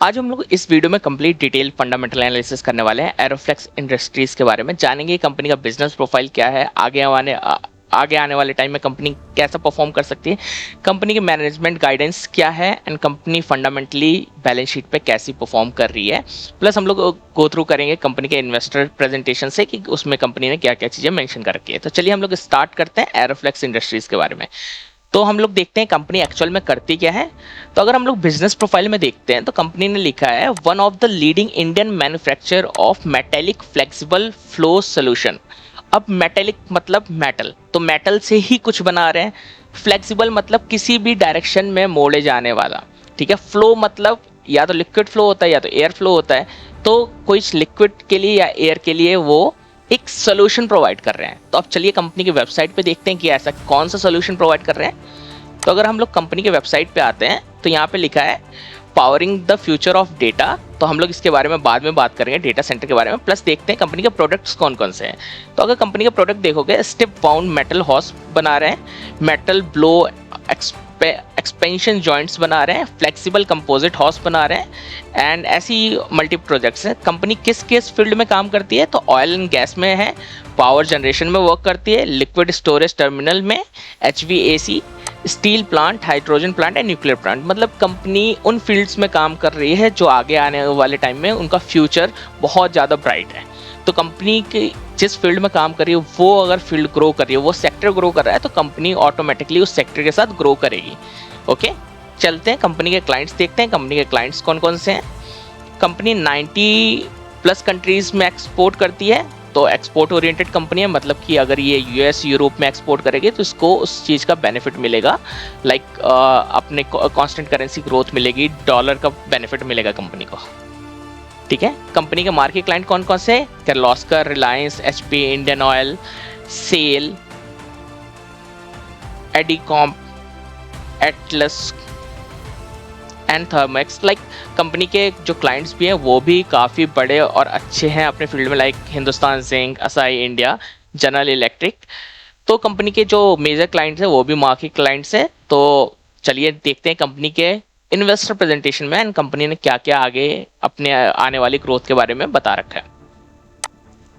आज हम लोग इस वीडियो में कंप्लीट डिटेल फंडामेंटल एनालिसिस करने वाले हैं एरोफ्लेक्स इंडस्ट्रीज के बारे में। जानेंगे कंपनी का बिजनेस प्रोफाइल क्या है, आगे आने वाले टाइम में कंपनी कैसा परफॉर्म कर सकती है, कंपनी के मैनेजमेंट गाइडेंस क्या है and company fundamentally balance sheet पे कैसी परफॉर्म कर रही है। प्लस हम लोग गो थ्रू करेंगे कंपनी के इन्वेस्टर प्रेजेंटेशन से कि उसमें कंपनी ने क्या क्या चीज़ें मेंशन कर रखी है। तो चलिए हम लोग स्टार्ट करते हैं एरोफ्लेक्स इंडस्ट्रीज के बारे में। तो हम लोग देखते हैं कंपनी एक्चुअल में करती क्या है। तो अगर हम लोग बिजनेस प्रोफाइल में देखते हैं तो कंपनी ने लिखा है one of the leading Indian manufacturer of metallic flexible flow solution. अब मेटेलिक मतलब मेटल, तो मेटल से ही कुछ बना रहे हैं। फ्लेक्सिबल मतलब किसी भी डायरेक्शन में मोड़े जाने वाला, ठीक है। फ्लो मतलब या तो लिक्विड फ्लो होता है या तो एयर फ्लो होता है। तो कोई लिक्विड के लिए या एयर के लिए वो एक सोल्यूशन प्रोवाइड कर रहे हैं। तो अब चलिए कंपनी की वेबसाइट पे देखते हैं कि ऐसा कौन सा सोल्यूशन प्रोवाइड कर रहे हैं। तो अगर हम लोग कंपनी के वेबसाइट पे आते हैं तो यहाँ पे लिखा है powering the future of data. तो हम लोग इसके बारे में बाद में बात करेंगे, डेटा सेंटर के बारे में। प्लस देखते हैं कंपनी के प्रोडक्ट्स कौन कौन से हैं। तो अगर कंपनी के प्रोडक्ट देखोगे, स्टिप बाउंड मेटल हॉर्स बना रहे हैं, मेटल ब्लो एक्सपेंशन जॉइंट्स बना रहे हैं, फ्लेक्सिबल कंपोजिट हॉर्स बना रहे हैं एंड ऐसी मल्टी प्रोजेक्ट्स हैं। कंपनी किस फील्ड में काम करती है? तो ऑयल एंड गैस में है, पावर जनरेशन में वर्क करती है, लिक्विड स्टोरेज टर्मिनल में, HVAC, steel plant, hydrogen plant and nuclear plant. मतलब कंपनी उन फील्ड्स में काम कर रही है जो आगे आने वाले टाइम में उनका फ्यूचर बहुत ज़्यादा ब्राइट है। तो कंपनी की जिस फील्ड में काम कर रही है वो अगर फील्ड ग्रो कर रही है, वो सेक्टर ग्रो कर रहा है, तो कंपनी ऑटोमेटिकली उस सेक्टर के साथ ग्रो करेगी। ओके, चलते हैं कंपनी के क्लाइंट्स देखते हैं। कंपनी के क्लाइंट्स कौन कौन से हैं। कंपनी 90+ कंट्रीज में एक्सपोर्ट करती है। तो एक्सपोर्ट ओरिएंटेड कंपनी है, मतलब कि अगर ये US यूरोप में एक्सपोर्ट करेगी तो इसको उस चीज़ का बेनिफिट मिलेगा। लाइक अपने कांस्टेंट करेंसी ग्रोथ मिलेगी, डॉलर का बेनिफिट मिलेगा कंपनी को, ठीक है। कंपनी के मार्केट क्लाइंट कौन कौन से? किर्लोस्कर, रिलायंस, HP, इंडियन ऑयल, सेल, एडिकॉम, Atlas and Thermax. Like company के जो क्लाइंट्स भी हैं वो भी काफ़ी बड़े और अच्छे हैं अपने फील्ड में, like Hindustan zinc, acai India, general electric. तो कंपनी के जो मेजर क्लाइंट्स हैं वो भी मार्केट क्लाइंट्स हैं। तो चलिए देखते हैं कंपनी के इन्वेस्टर प्रेजेंटेशन में एंड कंपनी ने क्या क्या आगे अपने आने वाली ग्रोथ के बारे में बता रखा है।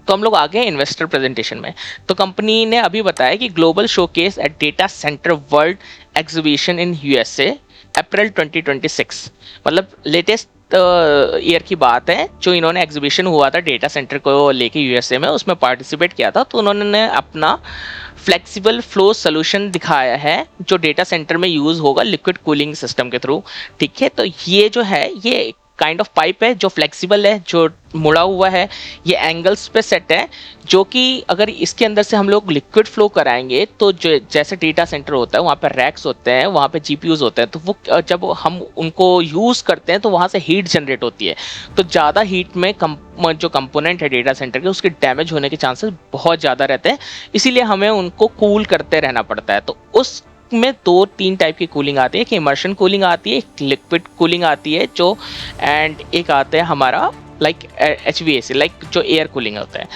तो हम लोग आ गए इन्वेस्टर प्रेजेंटेशन में। तो कंपनी ने अभी बताया कि global showcase at data centre world exhibition in USA अप्रैल 2026, मतलब लेटेस्ट ईयर की बात है जो इन्होंने एग्जीबिशन हुआ था डेटा सेंटर को लेके USA में, उसमें पार्टिसिपेट किया था। तो उन्होंने अपना फ्लेक्सिबल फ्लो सोल्यूशन दिखाया है जो डेटा सेंटर में यूज होगा लिक्विड कूलिंग सिस्टम के थ्रू, ठीक है। तो ये जो है ये काइंड ऑफ पाइप है जो फ्लेक्सिबल है, जो मुड़ा हुआ है, ये एंगल्स पे सेट है, जो कि अगर इसके अंदर से हम लोग लिक्विड फ्लो कराएंगे तो जो जैसे डेटा सेंटर होता है वहाँ पे रैक्स होते हैं, वहाँ पे GPUs होते हैं, तो वो जब हम उनको यूज़ करते हैं तो वहाँ से हीट जनरेट होती है। तो ज़्यादा हीट में जो कंपोनेंट है डेटा सेंटर के उसके डैमेज होने के चांसेस बहुत ज़्यादा रहते हैं, इसीलिए हमें उनको कूल करते रहना पड़ता है। तो उस में 2-3 टाइप की कूलिंग आती है, कि इमर्शन कूलिंग आती है, एक लिक्विड कूलिंग आती है जो, एंड एक आता है हमारा लाइक HVAC, लाइक जो एयर कूलिंग होता है।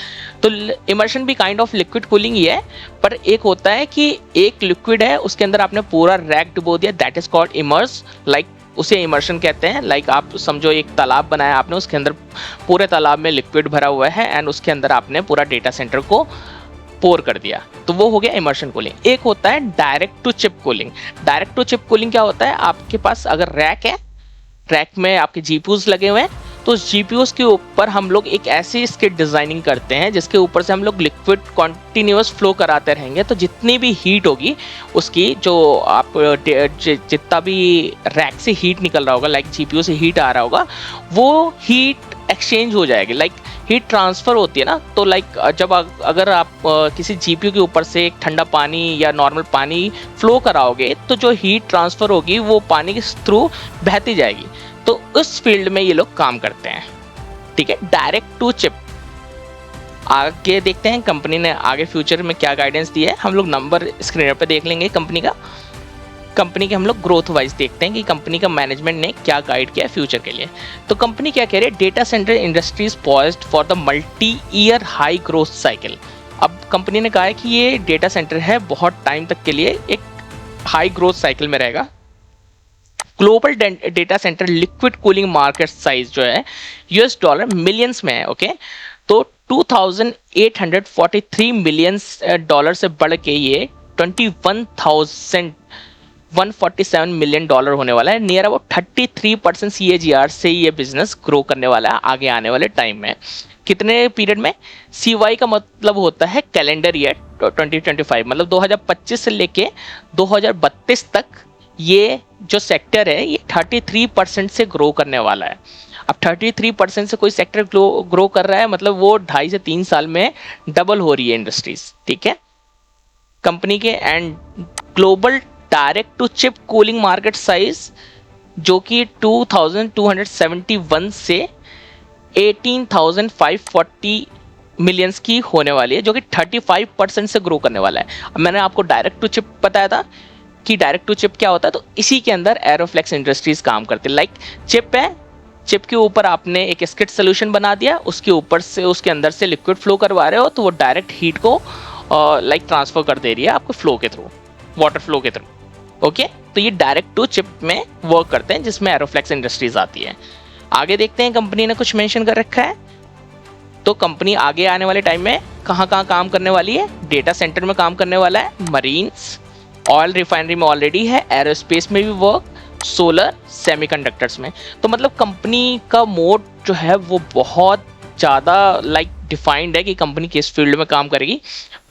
तो इमर्शन भी काइंड ऑफ लिक्विड कूलिंग ही है, पर एक होता है कि एक लिक्विड है उसके अंदर आपने पूरा रैक डुबो दिया, that is called immerse, like उसे इमर्शन कहते हैं। लाइक आप समझो एक तालाब बनाया आपने, उसके अंदर पूरे तालाब में लिक्विड भरा हुआ है एंड उसके अंदर आपने पूरा डेटा सेंटर को पोर कर दिया, तो वो हो गया इमर्शन कूलिंग। एक होता है direct to chip cooling. Direct to chip cooling क्या होता है? आपके पास अगर रैक है, रैक में आपके GPUs लगे हुए हैं, तो उस GPUs के ऊपर हम लोग एक ऐसी इसकी डिजाइनिंग करते हैं जिसके ऊपर से हम लोग लिक्विड कॉन्टिन्यूअस फ्लो कराते रहेंगे। तो जितनी भी हीट होगी उसकी, जो आप जितना भी रैक से हीट निकल रहा होगा, लाइक GPU से हीट आ रहा होगा, वो हीट एक्सचेंज हो जाएगी, लाइक हीट ट्रांसफ़र होती है ना। तो लाइक जब अगर आप किसी GPU के ऊपर से एक ठंडा पानी या नॉर्मल पानी फ्लो कराओगे तो जो हीट ट्रांसफ़र होगी वो पानी के थ्रू बहती जाएगी। तो उस फील्ड में ये लोग काम करते हैं, ठीक है, डायरेक्ट टू चिप। आगे देखते हैं कंपनी ने आगे फ्यूचर में क्या गाइडेंस दी है। हम लोग नंबर स्क्रीन पे देख लेंगे कंपनी के हम लोग ग्रोथ वाइज देखते हैं कि कंपनी का मैनेजमेंट ने क्या गाइड किया है फ्यूचर के लिए। तो कंपनी क्या कह रही है? Data centre industries poised for the multi year high growth cycle. अब कंपनी ने कहा है कि ये डेटा सेंटर है बहुत टाइम तक के लिए एक हाई ग्रोथ साइकिल में रहेगा। Global data centre liquid cooling market size जो है यूएस डॉलर मिलियंस में है। ओके, तो 2843 मिलियन डॉलर से बढ़ के ये 21,147 मिलियन डॉलर होने वाला है। नियर अबाउट 33% CAGR से ये बिजनेस ग्रो करने वाला है आगे आने वाले टाइम में। कितने पीरियड में? CY का मतलब होता है कैलेंडर ईयर 2025, मतलब 2025 से लेके 2032 तक ये जो सेक्टर है ये 33% से ग्रो करने वाला है। अब 33% से कोई सेक्टर ग्रो कर रहा है, मतलब वो 2.5 से 3 साल में डबल हो रही है इंडस्ट्रीज। ठीक है, कंपनी के and global direct to chip cooling market size जो कि 2271 से 18,540 मिलियंस की होने वाली है, जो कि 35% से ग्रो करने वाला है। अब मैंने आपको डायरेक्ट टू चिप बताया था कि डायरेक्ट टू चिप क्या होता है, तो इसी के अंदर एरोफ्लेक्स इंडस्ट्रीज काम करती है। लाइक चिप है, चिप के ऊपर आपने एक स्किड सोल्यूशन बना दिया, उसके ऊपर से उसके अंदर से लिक्विड फ्लो करवा रहे हो, तो वो डायरेक्ट हीट को लाइक ट्रांसफर कर दे रही है आपको फ्लो के थ्रू, वाटर फ्लो के थ्रू। ओके, तो ये डायरेक्ट टू चिप में वर्क करते हैं, जिसमें एरोफ्लेक्स इंडस्ट्रीज आती है। आगे देखते हैं, कंपनी ने कुछ मेंशन कर रखा है, तो कंपनी आगे आने वाले टाइम में कहाँ कहाँ काम करने वाली है? डेटा सेंटर में काम करने वाला है, मरीन्स, ऑयल रिफाइनरी में ऑलरेडी है, एरोस्पेस में भी वर्क, सोलर, सेमीकंडक्टर्स में। तो मतलब कंपनी का मोड जो है वो बहुत ज़्यादा लाइक डिफाइंड है कि कंपनी किस फील्ड में काम करेगी।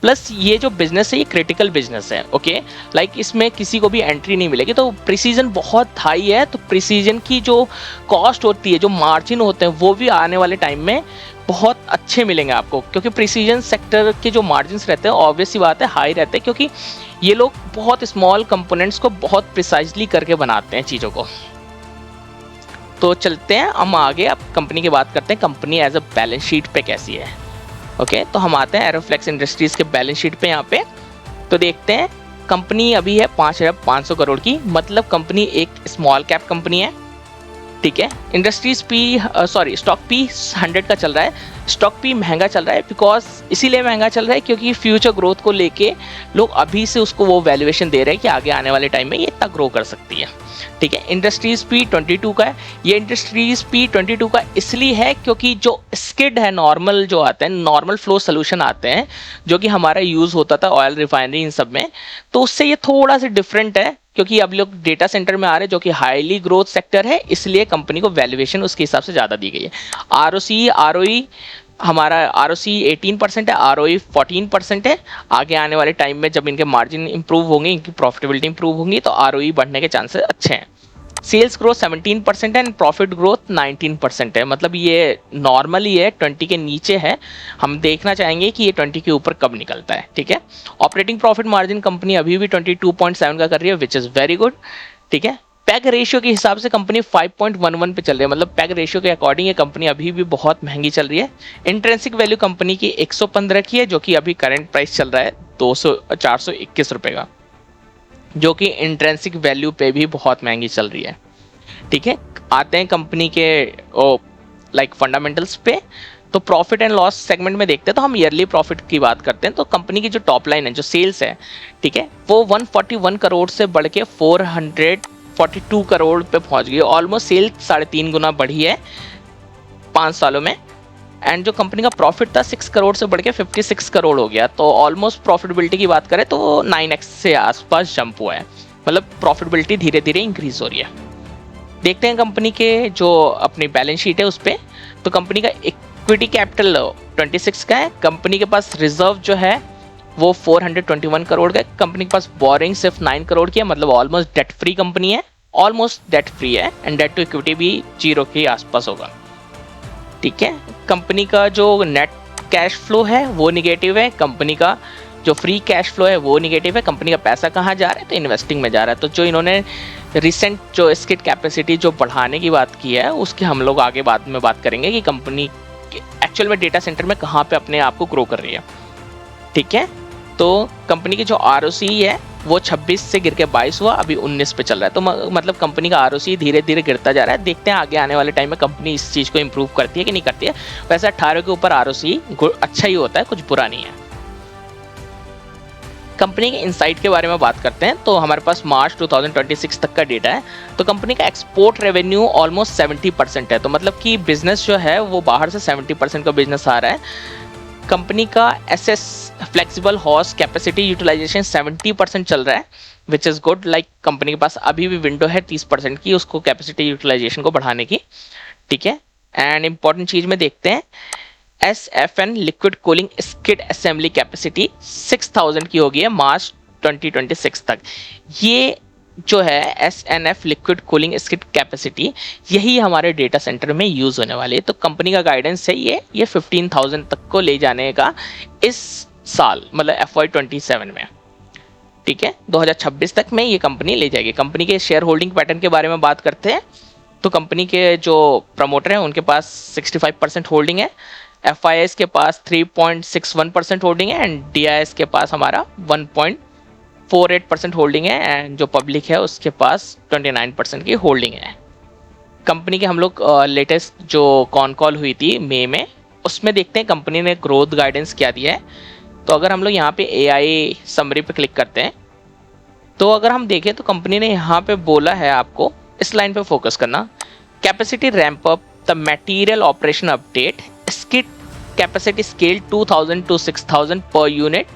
प्लस ये जो बिजनेस है ये क्रिटिकल बिजनेस है। ओके, लाइक इसमें किसी को भी एंट्री नहीं मिलेगी, तो प्रिसीजन बहुत हाई है। तो प्रिसीजन की जो कॉस्ट होती है, जो मार्जिन होते हैं, वो भी आने वाले टाइम में बहुत अच्छे मिलेंगे आपको, क्योंकि प्रिसीजन सेक्टर के जो मार्जिन रहते हैं ऑब्वियस सी बात है हाई रहते हैं, क्योंकि ये लोग बहुत स्मॉल कंपोनेंट्स को बहुत प्रिसाइजली करके बनाते हैं चीज़ों को। तो चलते हैं हम आगे, अब कंपनी की बात करते हैं, company as a balance sheet पे कैसी है। ओके, तो हम आते हैं एरोफ्लेक्स इंडस्ट्रीज के बैलेंस शीट पे। यहाँ पे तो देखते हैं कंपनी अभी है 5,500 करोड़ की, मतलब कंपनी एक स्मॉल कैप कंपनी है। ठीक है, इंडस्ट्रीज पी स्टॉक पी 100 का चल रहा है। स्टॉक पी महंगा चल रहा है बिकॉज इसीलिए महंगा चल रहा है क्योंकि फ्यूचर ग्रोथ को लेके लोग अभी से उसको वो वैल्यूएशन दे रहे हैं कि आगे आने वाले टाइम में ये इतना ग्रो कर सकती है। ठीक है, इंडस्ट्रीज पी 22 का है। ये इंडस्ट्रीज पी 22 का इसलिए है क्योंकि जो स्किड है, नॉर्मल जो आते हैं, नॉर्मल फ्लो सोल्यूशन आते हैं, जो कि हमारा यूज़ होता था ऑयल रिफाइनरी इन सब में, तो उससे ये थोड़ा सा डिफरेंट है क्योंकि अब लोग डेटा सेंटर में आ रहे हैं जो कि हाईली ग्रोथ सेक्टर है, इसलिए कंपनी को वैल्यूएशन उसके हिसाब से ज़्यादा दी गई है। आरओसी आरओई हमारा आरओसी 18% है, आरओई 14% है। आगे आने वाले टाइम में जब इनके मार्जिन इंप्रूव होंगे, इनकी प्रॉफिटेबिलिटी इंप्रूव होंगी, तो आरओई बढ़ने के चांसेस अच्छे हैं। सेल्स ग्रोथ 17% है एंड प्रॉफिट ग्रोथ 19% है, मतलब ये नॉर्मली है 20 के नीचे है। हम देखना चाहेंगे कि ये 20 के ऊपर कब निकलता है। ठीक है, ऑपरेटिंग प्रॉफिट मार्जिन कंपनी अभी भी 22.7 का कर रही है, विच इज़ वेरी गुड। ठीक है, पैग रेशियो के हिसाब से कंपनी 5.11 पे चल रही है, मतलब पैग रेशियो के अकॉर्डिंग ये कंपनी अभी भी बहुत महंगी चल रही है। इंट्रिंसिक वैल्यू कंपनी की 115 की है, जो कि अभी करंट प्राइस चल रहा है 421 रुपये का, जो कि इंट्रिंसिक वैल्यू पे भी बहुत महंगी चल रही है। ठीक है, आते हैं कंपनी के लाइक फंडामेंटल्स पे। तो प्रॉफिट एंड लॉस सेगमेंट में देखते हैं, तो हम ईयरली प्रॉफिट की बात करते हैं। तो कंपनी की जो टॉप लाइन है, जो सेल्स है, ठीक है, वो 141 करोड़ से बढ़ के 442 करोड़ पे पहुंच गई। ऑलमोस्ट सेल्स 3.5 गुना बढ़ी है 5 सालों में। एंड जो कंपनी का प्रॉफिट था 6 करोड़ से बढ़ के 56 करोड़ हो गया। तो ऑलमोस्ट प्रॉफिटेबिलिटी की बात करें तो 9x से आसपास जंप हुआ है, मतलब प्रॉफिटेबिलिटी धीरे धीरे इंक्रीज हो रही है। देखते हैं कंपनी के जो अपनी बैलेंस शीट है उस पर। तो कंपनी का इक्विटी कैपिटल 26 का है। कंपनी के पास रिजर्व जो है वो 421 करोड़ का है। कंपनी के पास बोरिंग सिर्फ 9 करोड़ की है, मतलब ऑलमोस्ट डेट फ्री कंपनी है, ऑलमोस्ट डेट फ्री है। एंड डेट टू इक्विटी भी 0 के आसपास होगा। ठीक है, कंपनी का जो नेट कैश फ्लो है वो निगेटिव है, कंपनी का जो फ्री कैश फ्लो है वो निगेटिव है। कंपनी का पैसा कहाँ जा रहा है? तो इन्वेस्टिंग में जा रहा है। तो जो इन्होंने रिसेंट जो स्किड कैपेसिटी जो बढ़ाने की बात की है, उसके हम लोग आगे बाद में बात करेंगे कि कंपनी एक्चुअल में डेटा सेंटर में कहाँ पे अपने आप को ग्रो कर रही है। ठीक है, तो कंपनी की जो आरओसी है वो 26 से गिर के 22 हुआ, अभी 19 पे चल रहा है। तो मतलब कंपनी का आरओसी धीरे धीरे गिरता जा रहा है। देखते हैं आगे आने वाले टाइम में कंपनी इस चीज़ को इंप्रूव करती है कि नहीं करती है। वैसे 18 के ऊपर आरओसी अच्छा ही होता है, कुछ बुरा नहीं है। कंपनी के इनसाइट के बारे में बात करते हैं तो हमारे पास मार्च 2026 तक का डेटा है। तो कंपनी का एक्सपोर्ट रेवेन्यू ऑलमोस्ट 70% है, तो मतलब कि बिजनेस जो है वो बाहर से 70% का बिजनेस आ रहा है। कंपनी का SS flexible hose capacity utilization 70% चल रहा है, which is good. Like company के पास अभी भी विंडो है 30% की उसको कैपेसिटी यूटिलाइजेशन को बढ़ाने की, ठीक है। एंड इंपॉर्टेंट चीज़ में देखते हैं, SFN liquid cooling skid assembly capacity 6000 की हो गई है मार्च 2026 तक। ये जो है SNF liquid cooling skid capacity, यही हमारे डेटा सेंटर में यूज़ होने वाली है। तो कंपनी का गाइडेंस है ये 15,000 तक को ले जाने का इस साल, मतलब FY27 में, ठीक है। 2026 तक में ये कंपनी ले जाएगी। कंपनी के शेयर होल्डिंग पैटर्न के बारे में बात करते हैं तो कंपनी के जो प्रमोटर हैं उनके पास 65% होल्डिंग है, FIS के पास 3.61% होल्डिंग है एंड DIS के पास हमारा 1.48% होल्डिंग है एंड जो पब्लिक है उसके पास 29% की होल्डिंग है। कंपनी के हम लोग लेटेस्ट जो कॉन कॉल हुई थी मई में, उसमें देखते हैं कंपनी ने ग्रोथ गाइडेंस क्या दिया है। तो अगर हम लोग यहाँ पे AI समरी पे क्लिक करते हैं तो अगर हम देखें तो कंपनी ने यहाँ पे बोला है, आपको इस लाइन पे फोकस करना, capacity ramp up the material operation update skid capacity scale 2000 to 6000 per unit,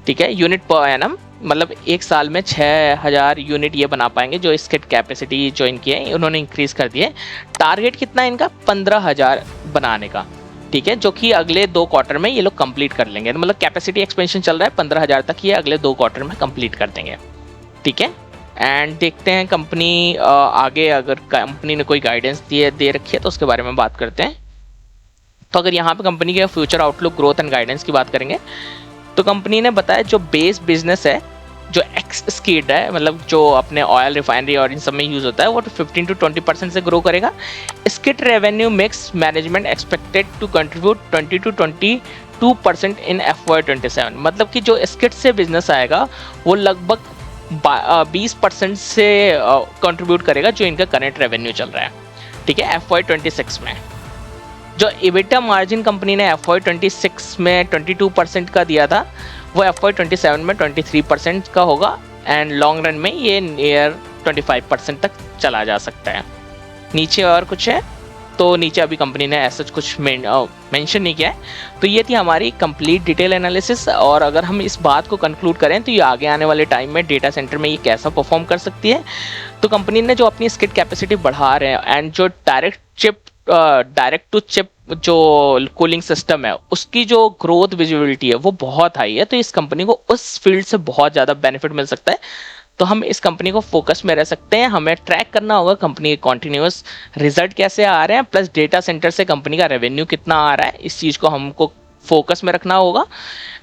ठीक है, यूनिट पर एनम, मतलब एक साल में 6000 यूनिट ये बना पाएंगे। जो स्किड कैपेसिटी जो इनकी है उन्होंने इंक्रीज कर दी है। टारगेट कितना है इनका, 15,000 बनाने का, ठीक है, जो कि अगले 2 क्वार्टर में ये लोग कंप्लीट कर लेंगे। तो मतलब कैपेसिटी एक्सपेंशन चल रहा है, 15,000 तक ये अगले 2 क्वार्टर में कंप्लीट कर देंगे, ठीक है। एंड देखते हैं कंपनी आगे, अगर कंपनी ने कोई गाइडेंस दे रखी है तो उसके बारे में बात करते हैं। तो अगर यहाँ पे कंपनी के future outlook, growth and guidance की बात करेंगे तो कंपनी ने बताया जो बेस बिजनेस है, जो एक्स स्किड है, मतलब जो अपने ऑयल रिफाइनरी और इन सब में यूज होता है, वो 15 to 20% से ग्रो करेगा। Skid revenue mix management expected to contribute 20 to 22% in FY27, मतलब कि जो स्किड से बिजनेस आएगा वो लगभग 20% से कंट्रीब्यूट करेगा जो इनका करंट रेवेन्यू चल रहा है, ठीक है, FY26 में। जो EBITDA मार्जिन कंपनी ने FY26 में 22% का दिया था, वो FY27 में 23% का होगा एंड लॉन्ग रन में ये नियर 25% तक चला जा सकता है। नीचे और कुछ है तो नीचे अभी कंपनी ने ऐसा कुछ मेंशन नहीं किया है। तो ये थी हमारी कंप्लीट डिटेल एनालिसिस, और अगर हम इस बात को कंक्लूड करें तो ये आगे आने वाले टाइम में डेटा सेंटर में ये कैसा परफॉर्म कर सकती है। तो कंपनी ने जो अपनी स्किड कैपेसिटी बढ़ा रहे हैं एंड जो डायरेक्ट टू चिप जो कूलिंग सिस्टम है उसकी जो ग्रोथ विजिबिलिटी है वो बहुत हाई है, तो इस कंपनी को उस फील्ड से बहुत ज़्यादा बेनिफिट मिल सकता है। तो हम इस कंपनी को फोकस में रह सकते हैं। हमें ट्रैक करना होगा कंपनी के कॉन्टिन्यूस रिजल्ट कैसे आ रहे हैं, प्लस डेटा सेंटर से कंपनी का रेवेन्यू कितना आ रहा है, इस चीज़ को हमको फोकस में रखना होगा।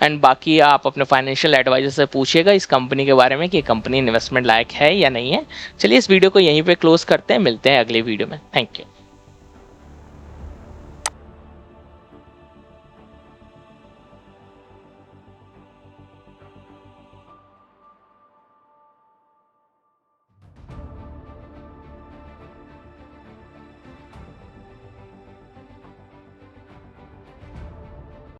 एंड बाकी आप अपने फाइनेंशियल एडवाइजर से पूछिएगा इस कंपनी के बारे में कि कंपनी इन्वेस्टमेंट लायक है या नहीं है। चलिए इस वीडियो को यहीं पे क्लोज करते हैं, मिलते हैं अगले वीडियो में। Thank you.